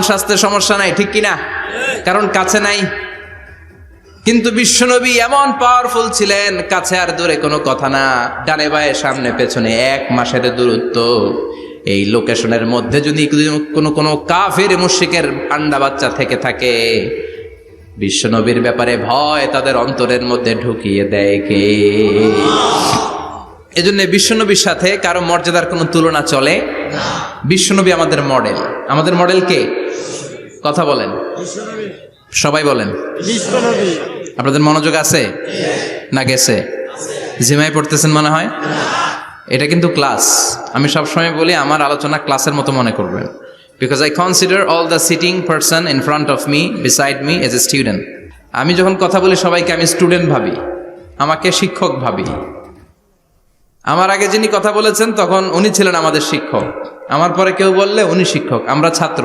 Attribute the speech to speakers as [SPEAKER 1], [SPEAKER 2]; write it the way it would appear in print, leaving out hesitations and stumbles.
[SPEAKER 1] স্বাস্থ্যের সমস্যা নাই, ঠিক কিনা? কারণ কাছে নাই। কিন্তু বিশ্বনবী এমন পাওয়ারফুল ছিলেন, কাছে আর দূরে কোনো কথা না, ডানে বায়ে সামনে পেছনে 1 মাসের দূরত্ব। এই লোকেশনের মধ্যে যদি কোনো কাফির মুশরিকের আন্ডা বাচ্চা থেকে থাকে, বিশ্বনবীর ব্যাপারে ভয় তাদের অন্তরের মধ্যে ঢুকিয়ে দেয় কে? এজন্য বিশ্বনবীর সাথে কারো মর্যাদার কোনো তুলনা চলে না। বিশ্বনবী আমাদের মডেল। আমাদের মডেল কে? কথা বলেন, সবাই বলেন। আপনাদের মনোযোগ আছে না গেছে? জিমাই পড়তেছেন মনে হয়। এটা কিন্তু ক্লাস। আমি সবসময় বলি আমার আলোচনা ক্লাসের মতো মনে করবেন, because I consider all the sitting person in front of me beside me as a student. আমি যখন কথা বলি সবাইকে আমি স্টুডেন্ট ভাবি, আমাকে শিক্ষক ভাবি। আমার আগে যিনি কথা বলেছেন তখন উনি ছিলেন আমাদের শিক্ষক, আমার পরে কেউ বললে উনি শিক্ষক, আমরা ছাত্র।